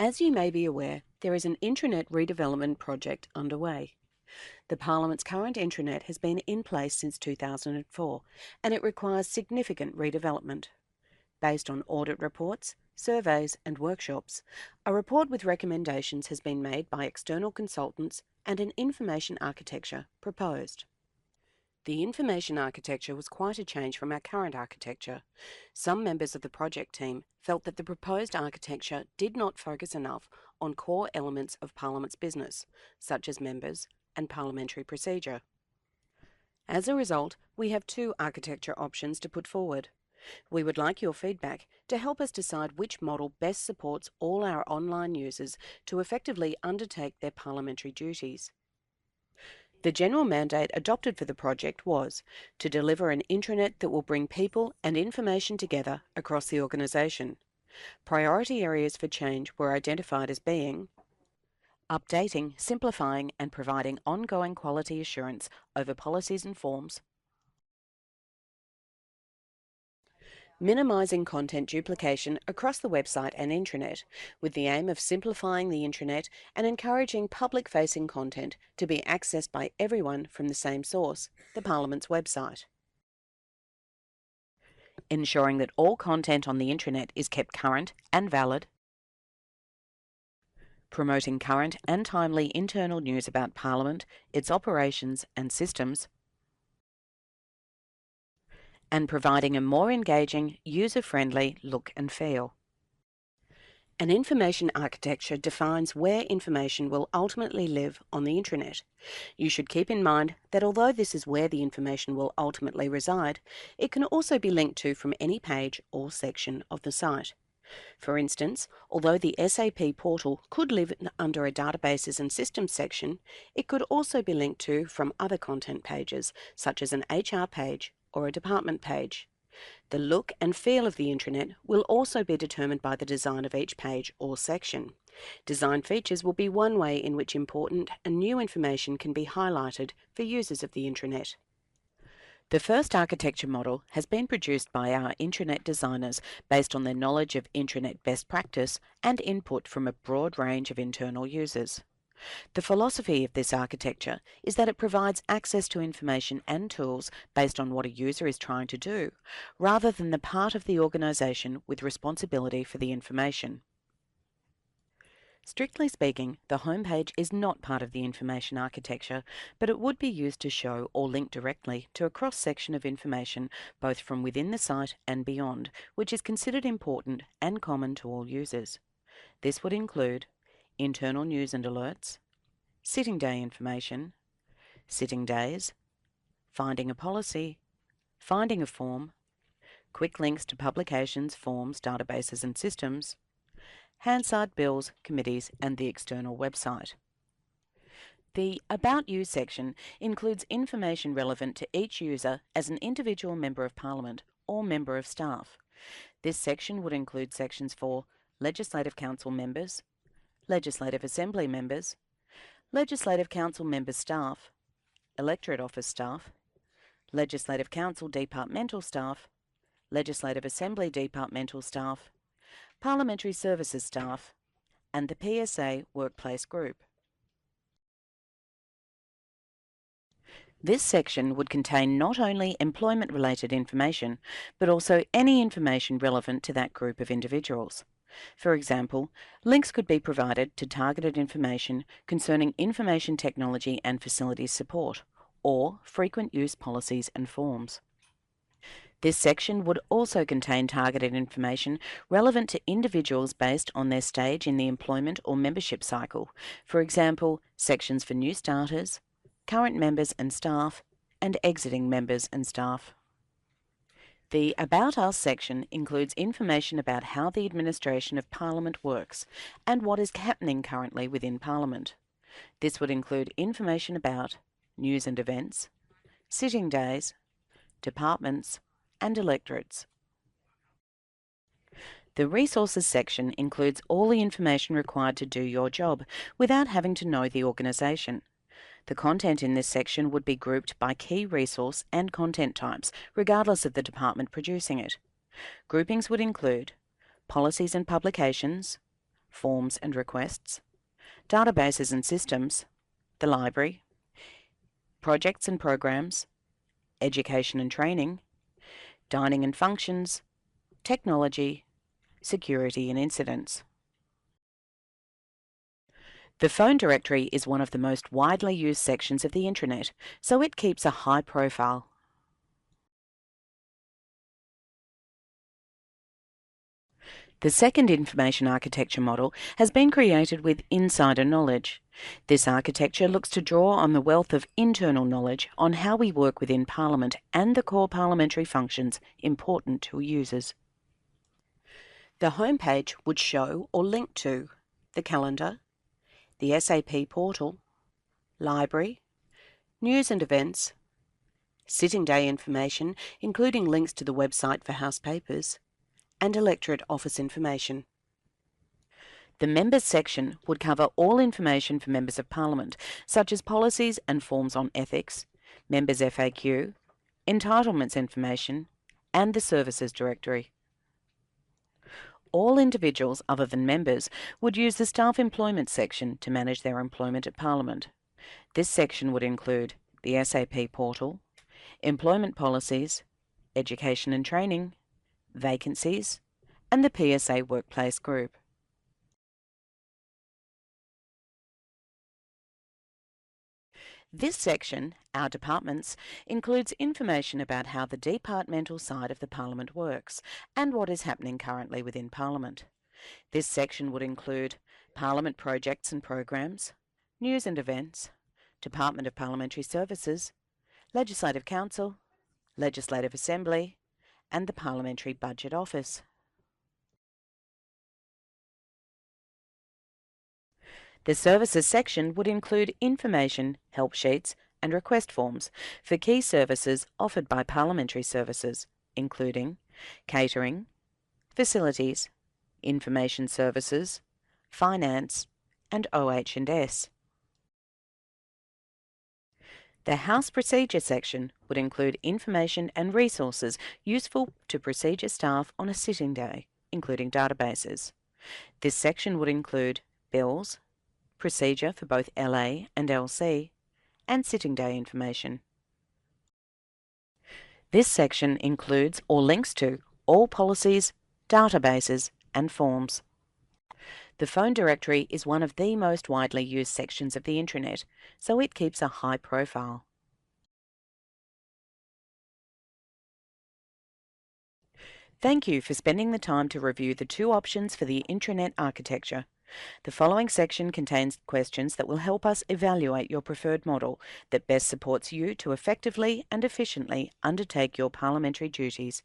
As you may be aware, there is an intranet redevelopment project underway. The Parliament's current intranet has been in place since 2004, and it requires significant redevelopment. Based on audit reports, surveys and workshops, a report with recommendations has been made by external consultants and an information architecture proposed. The information architecture was quite a change from our current architecture. Some members of the project team felt that the proposed architecture did not focus enough on core elements of Parliament's business, such as members and parliamentary procedure. As a result, we have two architecture options to put forward. We would like your feedback to help us decide which model best supports all our online users to effectively undertake their parliamentary duties. The general mandate adopted for the project was to deliver an intranet that will bring people and information together across the organisation. Priority areas for change were identified as being updating, simplifying and providing ongoing quality assurance over policies and forms, minimising content duplication across the website and intranet, with the aim of simplifying the intranet and encouraging public-facing content to be accessed by everyone from the same source, the Parliament's website. Ensuring that all content on the intranet is kept current and valid. Promoting current and timely internal news about Parliament, its operations and systems, and providing a more engaging, user-friendly look and feel. An information architecture defines where information will ultimately live on the intranet. You should keep in mind that although this is where the information will ultimately reside, it can also be linked to from any page or section of the site. For instance, although the SAP portal could live under a databases and systems section, it could also be linked to from other content pages, such as an HR page or a department page. The look and feel of the intranet will also be determined by the design of each page or section. Design features will be one way in which important and new information can be highlighted for users of the intranet. The first architecture model has been produced by our intranet designers based on their knowledge of intranet best practice and input from a broad range of internal users. The philosophy of this architecture is that it provides access to information and tools based on what a user is trying to do, rather than the part of the organisation with responsibility for the information. Strictly speaking, the homepage is not part of the information architecture, but it would be used to show or link directly to a cross-section of information both from within the site and beyond, which is considered important and common to all users. This would include internal news and alerts, sitting day information, sitting days, finding a policy, finding a form, quick links to publications, forms, databases and systems, Hansard bills, committees and the external website. The About You section includes information relevant to each user as an individual Member of Parliament or Member of Staff. This section would include sections for Legislative Council members, Legislative Assembly members, Legislative Council member staff, Electorate Office staff, Legislative Council departmental staff, Legislative Assembly departmental staff, Parliamentary Services staff, and the PSA Workplace Group. This section would contain not only employment-related information, but also any information relevant to that group of individuals. For example, links could be provided to targeted information concerning information technology and facilities support, or frequent use policies and forms. This section would also contain targeted information relevant to individuals based on their stage in the employment or membership cycle, for example, sections for new starters, current members and staff, and exiting members and staff. The About Us section includes information about how the administration of Parliament works and what is happening currently within Parliament. This would include information about news and events, sitting days, departments, and electorates. The Resources section includes all the information required to do your job without having to know the organisation. The content in this section would be grouped by key resource and content types, regardless of the department producing it. Groupings would include policies and publications, forms and requests, databases and systems, the library, projects and programs, education and training, dining and functions, technology, security and incidents. The phone directory is one of the most widely used sections of the intranet, so it keeps a high profile. The second information architecture model has been created with insider knowledge. This architecture looks to draw on the wealth of internal knowledge on how we work within Parliament and the core parliamentary functions important to users. The homepage would show or link to the calendar, the SAP portal, library, news and events, sitting day information, including links to the website for House papers, and electorate office information. The Members section would cover all information for Members of Parliament, such as policies and forms on ethics, Members FAQ, entitlements information, and the Services Directory. All individuals other than members would use the Staff Employment section to manage their employment at Parliament. This section would include the SAP portal, employment policies, education and training, vacancies, and the PSA Workplace Group. This section, Our Departments, includes information about how the departmental side of the Parliament works and what is happening currently within Parliament. This section would include Parliament projects and programs, news and events, Department of Parliamentary Services, Legislative Council, Legislative Assembly, and the Parliamentary Budget Office. The Services section would include information, help sheets, and request forms for key services offered by parliamentary services, including catering, facilities, information services, finance, and OH&S. The House Procedure section would include information and resources useful to procedure staff on a sitting day, including databases. This section would include bills, procedure for both LA and LC, and sitting day information. This section includes or links to all policies, databases, and forms. The phone directory is one of the most widely used sections of the intranet, so it keeps a high profile. Thank you for spending the time to review the two options for the intranet architecture. The following section contains questions that will help us evaluate your preferred model that best supports you to effectively and efficiently undertake your parliamentary duties.